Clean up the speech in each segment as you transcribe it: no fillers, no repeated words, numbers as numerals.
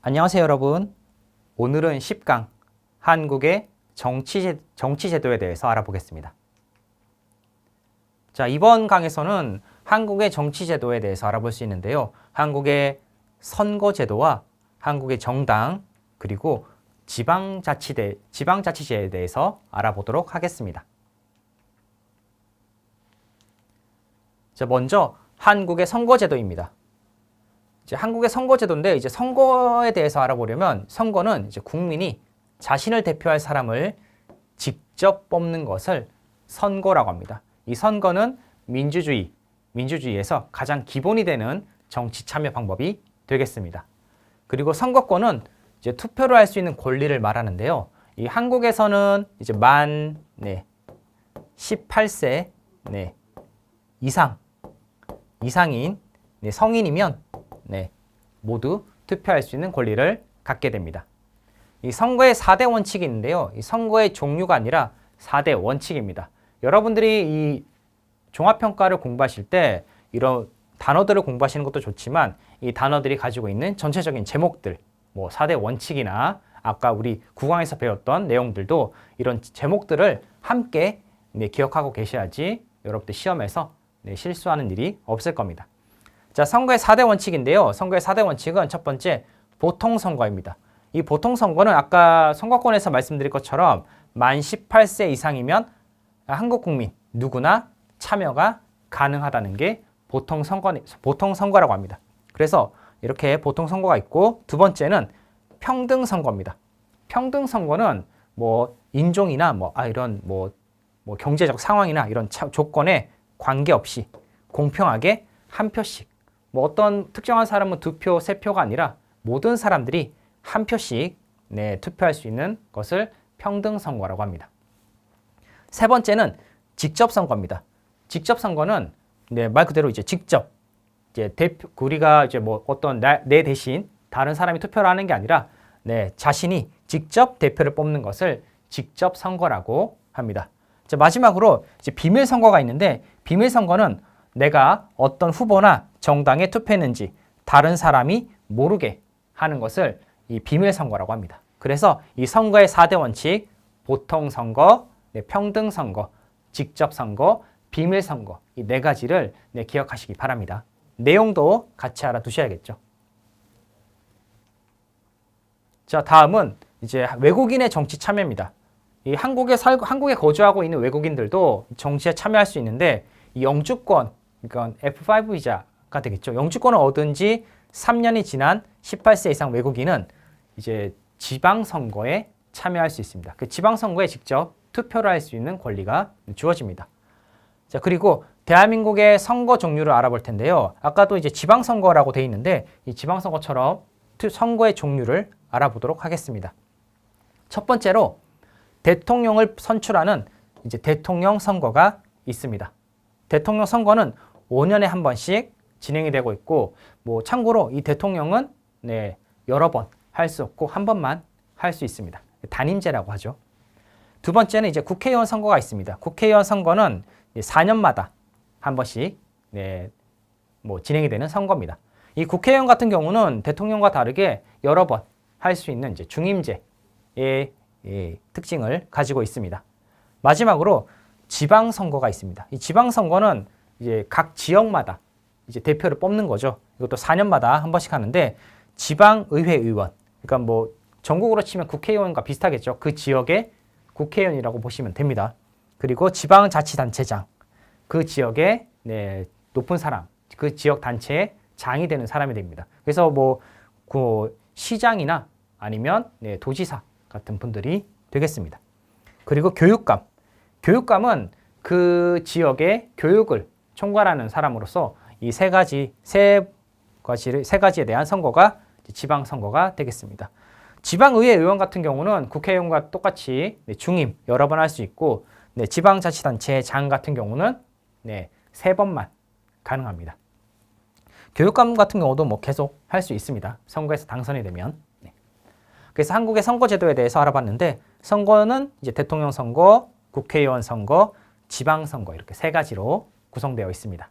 안녕하세요, 여러분. 오늘은 10강 한국의 정치제도에 대해서 알아보겠습니다. 자, 이번 강에서는 한국의 정치제도에 대해서 알아볼 수 있는데요. 한국의 선거제도와 한국의 정당, 그리고 지방자치제에 대해서 알아보도록 하겠습니다. 자, 먼저 한국의 선거제도입니다. 이제 한국의 선거제도인데 이제 선거에 대해서 알아보려면 선거는 이제 국민이 자신을 대표할 사람을 직접 뽑는 것을 선거라고 합니다. 이 선거는 민주주의에서 가장 기본이 되는 정치 참여 방법이 되겠습니다. 그리고 선거권은 이제 투표를 할 수 있는 권리를 말하는데요. 이 한국에서는 이제 만 18세 이상인 성인이면 모두 투표할 수 있는 권리를 갖게 됩니다. 이 선거의 4대 원칙이 있는데요. 이 선거의 종류가 아니라 4대 원칙입니다. 여러분들이 이 종합평가를 공부하실 때 이런 단어들을 공부하시는 것도 좋지만 이 단어들이 가지고 있는 전체적인 제목들, 뭐 4대 원칙이나 아까 우리 9강에서 배웠던 내용들도 이런 제목들을 함께 기억하고 계셔야지 여러분들 시험에서 실수하는 일이 없을 겁니다. 자, 선거의 4대 원칙인데요. 선거의 4대 원칙은 첫 번째, 보통선거입니다. 이 보통선거는 아까 선거권에서 말씀드린 것처럼 만 18세 이상이면 한국 국민 누구나 참여가 가능하다는 게 보통선거라고 합니다. 그래서 이렇게 보통선거가 있고, 두 번째는 평등선거입니다. 평등선거는 뭐 인종이나 이런 경제적 상황이나 이런 조건에 관계없이 공평하게 한 표씩, 어떤 특정한 사람은 2표, 3표가 아니라 모든 사람들이 한 표씩 투표할 수 있는 것을 평등선거라고 합니다. 세 번째는 직접선거입니다. 직접선거는 말 그대로 이제 직접 우리가 이제 어떤 내 대신 다른 사람이 투표를 하는 게 아니라 자신이 직접 대표를 뽑는 것을 직접선거라고 합니다. 자, 마지막으로 이제 비밀선거가 있는데, 비밀선거는 내가 어떤 후보나 정당에 투표했는지 다른 사람이 모르게 하는 것을 이 비밀선거라고 합니다. 그래서 이 선거의 4대 원칙, 보통선거, 평등선거, 직접선거, 비밀선거, 이 4가지를 기억하시기 바랍니다. 내용도 같이 알아두셔야겠죠. 자, 다음은 이제 외국인의 정치 참여입니다. 이 한국에 거주하고 있는 외국인들도 정치에 참여할 수 있는데, 이 영주권, 그러니까 F5 비자가 되겠죠. 영주권을 얻은 지 3년이 지난 18세 이상 외국인은 이제 지방선거에 참여할 수 있습니다. 그 지방선거에 직접 투표를 할 수 있는 권리가 주어집니다. 자, 그리고 대한민국의 선거 종류를 알아볼 텐데요. 아까도 이제 지방선거라고 돼 있는데, 이 지방선거처럼 선거의 종류를 알아보도록 하겠습니다. 첫 번째로 대통령을 선출하는 이제 대통령 선거가 있습니다. 대통령 선거는 5년에 한 번씩 진행이 되고 있고, 참고로 이 대통령은 여러 번 할 수 없고 한 번만 할 수 있습니다. 단임제라고 하죠. 두 번째는 이제 국회의원 선거가 있습니다. 국회의원 선거는 4년마다 한 번씩 진행이 되는 선거입니다. 이 국회의원 같은 경우는 대통령과 다르게 여러 번 할 수 있는 이제 중임제의 특징을 가지고 있습니다. 마지막으로 지방선거가 있습니다. 이 지방선거는 이제 각 지역마다 이제 대표를 뽑는 거죠. 이것도 4년마다 한 번씩 하는데, 지방의회 의원, 그러니까 전국으로 치면 국회의원과 비슷하겠죠. 그 지역의 국회의원이라고 보시면 됩니다. 그리고 지방자치단체장, 그 지역의 높은 사람, 그 지역 단체의 장이 되는 사람이 됩니다. 그래서 그 시장이나 아니면 도지사 같은 분들이 되겠습니다. 그리고 교육감은 그 지역의 교육을 총괄하는 사람으로서 이 세 가지에 대한 선거가 지방선거가 되겠습니다. 지방의회 의원 같은 경우는 국회의원과 똑같이 중임 여러 번 할 수 있고, 지방자치단체 장 같은 경우는 3번만 가능합니다. 교육감 같은 경우도 계속 할 수 있습니다. 선거에서 당선이 되면. 그래서 한국의 선거제도에 대해서 알아봤는데, 선거는 이제 대통령 선거, 국회의원 선거, 지방선거 이렇게 3가지로 구성되어 있습니다.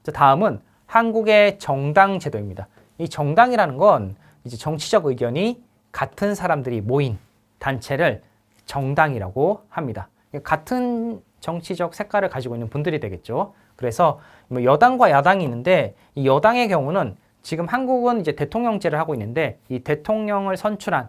자, 다음은 한국의 정당 제도입니다. 이 정당이라는 건 이제 정치적 의견이 같은 사람들이 모인 단체를 정당이라고 합니다. 같은 정치적 색깔을 가지고 있는 분들이 되겠죠. 그래서 뭐 여당과 야당이 있는데 이 여당의 경우는 지금 한국은 이제 대통령제를 하고 있는데 이 대통령을 선출한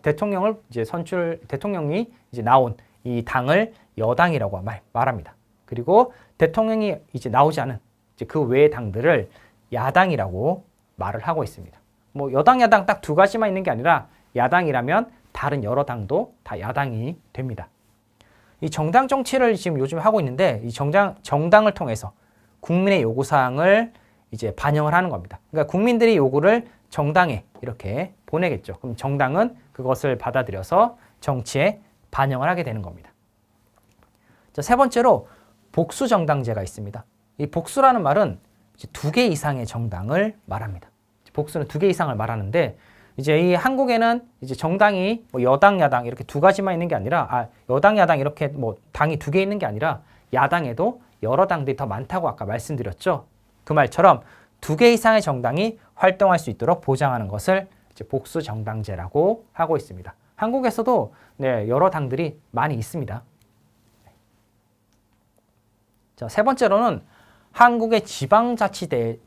대통령이 이제 나온 이 당을 여당이라고 말합니다. 그리고 대통령이 이제 나오지 않은 이제 그 외의 당들을 야당이라고 말을 하고 있습니다. 뭐 여당, 야당 딱 두 가지만 있는 게 아니라 야당이라면 다른 여러 당도 다 야당이 됩니다. 이 정당 정치를 지금 요즘 하고 있는데 이 정당을 통해서 국민의 요구사항을 이제 반영을 하는 겁니다. 그러니까 국민들이 요구를 정당에 이렇게 보내겠죠. 그럼 정당은 그것을 받아들여서 정치에 반영을 하게 되는 겁니다. 자, 세 번째로 복수정당제가 있습니다. 이 복수라는 말은 두 개 이상의 정당을 말합니다. 복수는 두 개 이상을 말하는데 이제 이 한국에는 이제 정당이 뭐 여당, 야당 이렇게 두 가지만 있는 게 아니라 여당, 야당 이렇게 뭐 당이 두 개 있는 게 아니라 야당에도 여러 당들이 더 많다고 아까 말씀드렸죠. 그 말처럼 두 개 이상의 정당이 활동할 수 있도록 보장하는 것을 이제 복수정당제라고 하고 있습니다. 한국에서도 네, 여러 당들이 많이 있습니다. 자, 세 번째로는 한국의 지방자치제에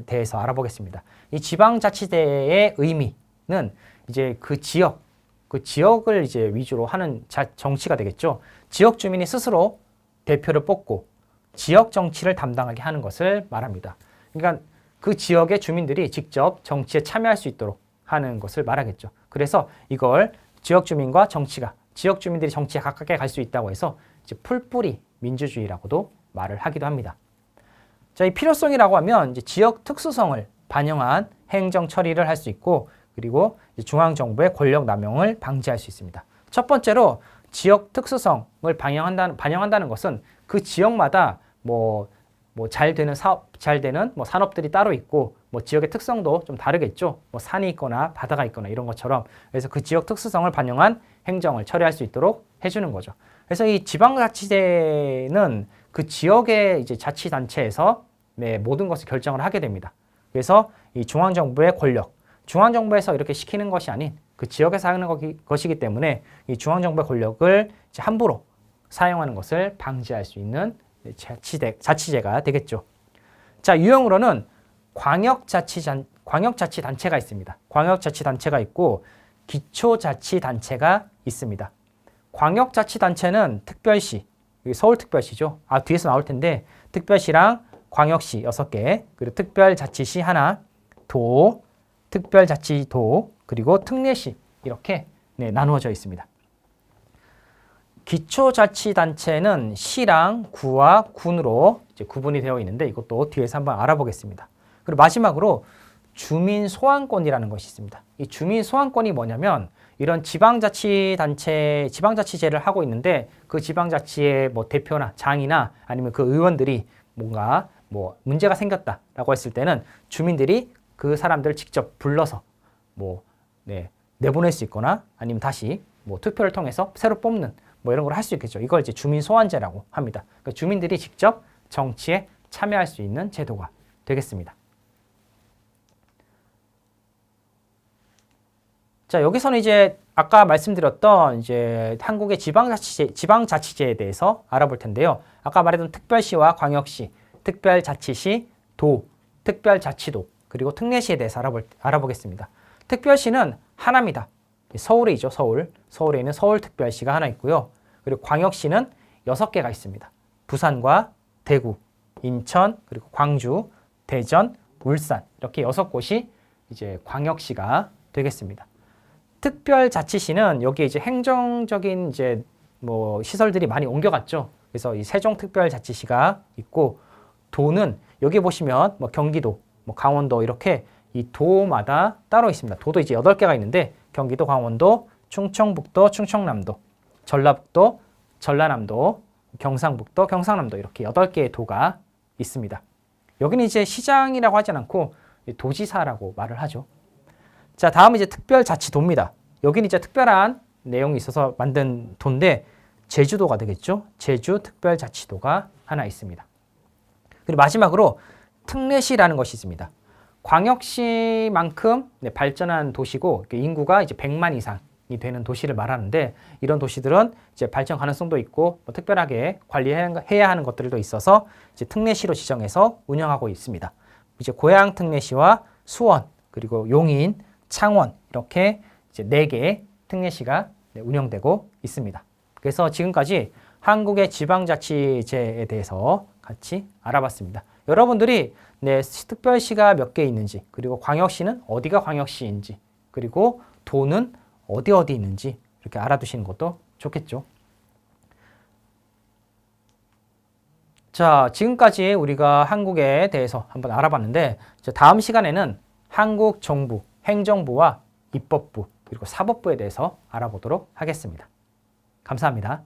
대해서 알아보겠습니다. 이 지방자치제의 의미는 이제 그 지역을 이제 위주로 하는 정치가 되겠죠. 지역 주민이 스스로 대표를 뽑고 지역 정치를 담당하게 하는 것을 말합니다. 그러니까 그 지역의 주민들이 직접 정치에 참여할 수 있도록 하는 것을 말하겠죠. 그래서 이걸 지역 주민들이 정치에 가깝게 갈 수 있다고 해서 이제 풀뿌리 민주주의라고도 말을 하기도 합니다. 자, 이 필요성이라고 하면 이제 지역 특수성을 반영한 행정 처리를 할 수 있고 그리고 중앙정부의 권력 남용을 방지할 수 있습니다. 첫 번째로 지역 특수성을 반영한다는 것은 그 지역마다 잘 되는 산업들이 따로 있고 뭐 지역의 특성도 좀 다르겠죠. 뭐 산이 있거나 바다가 있거나 이런 것처럼 그래서 그 지역 특수성을 반영한 행정을 처리할 수 있도록 해주는 거죠. 그래서 이 지방자치제는 그 지역의 이제 자치단체에서 네, 모든 것을 결정을 하게 됩니다. 그래서 이 중앙정부의 권력, 중앙정부에서 이렇게 시키는 것이 아닌 그 지역에서 하는 것이기 때문에 이 중앙정부의 권력을 이제 함부로 사용하는 것을 방지할 수 있는 자치제가 되겠죠. 자, 유형으로는 광역자치단체가 있습니다. 광역자치단체가 있고 기초자치단체가 있습니다. 광역자치단체는 특별시, 서울특별시죠. 뒤에서 나올 텐데 특별시랑 광역시 6개, 그리고 특별자치시 하나, 특별자치도, 그리고 특례시 이렇게 네, 나누어져 있습니다. 기초자치단체는 시랑 구와 군으로 이제 구분이 되어 있는데 이것도 뒤에서 한번 알아보겠습니다. 그리고 마지막으로 주민소환권이라는 것이 있습니다. 이 주민소환권이 뭐냐면 이런 지방자치제를 하고 있는데 그 지방자치의 뭐 대표나 장이나 아니면 그 의원들이 뭔가 뭐 문제가 생겼다라고 했을 때는 주민들이 그 사람들을 직접 불러서 내보낼 수 있거나 아니면 다시 뭐 투표를 통해서 새로 뽑는 뭐 이런 걸 할 수 있겠죠. 이걸 이제 주민소환제라고 합니다. 그러니까 주민들이 직접 정치에 참여할 수 있는 제도가 되겠습니다. 자, 여기서는 이제 아까 말씀드렸던 이제 한국의 지방자치제에 대해서 알아볼 텐데요. 아까 말했던 특별시와 광역시, 특별자치시, 특별자치도, 그리고 특례시에 대해서 알아보겠습니다. 특별시는 하나입니다. 서울에 있죠, 서울에 있는 서울특별시가 하나 있고요. 그리고 광역시는 6개가 있습니다. 부산과 대구, 인천, 그리고 광주, 대전, 울산 이렇게 6곳이 이제 광역시가 되겠습니다. 특별자치시는 여기에 이제 행정적인 이제 뭐 시설들이 많이 옮겨갔죠. 그래서 이 세종특별자치시가 있고 도는 여기 보시면 뭐 경기도, 뭐 강원도 이렇게 이 도마다 따로 있습니다. 도도 이제 8개가 있는데 경기도, 강원도, 충청북도, 충청남도, 전라북도, 전라남도, 경상북도, 경상남도 이렇게 8개의 도가 있습니다. 여기는 이제 시장이라고 하진 않고 도지사라고 말을 하죠. 자, 다음은 이제 특별자치도입니다. 여기는 이제 특별한 내용이 있어서 만든 도인데 제주도가 되겠죠. 제주특별자치도가 하나 있습니다. 그리고 마지막으로 특례시라는 것이 있습니다. 광역시만큼 발전한 도시고 인구가 이제 100만 이상이 되는 도시를 말하는데 이런 도시들은 이제 발전 가능성도 있고 뭐 특별하게 관리해야 하는 것들도 있어서 이제 특례시로 지정해서 운영하고 있습니다. 이제 고양 특례시와 수원 그리고 용인, 창원 이렇게 이제 4개의 특례시가 운영되고 있습니다. 그래서 지금까지 한국의 지방자치제에 대해서 같이 알아봤습니다. 여러분들이 특별시가 몇 개 있는지, 그리고 광역시는 어디가 광역시인지, 그리고 도는 어디 있는지 이렇게 알아두시는 것도 좋겠죠. 자, 지금까지 우리가 한국에 대해서 한번 알아봤는데 다음 시간에는 한국 정부, 행정부와 입법부, 그리고 사법부에 대해서 알아보도록 하겠습니다. 감사합니다.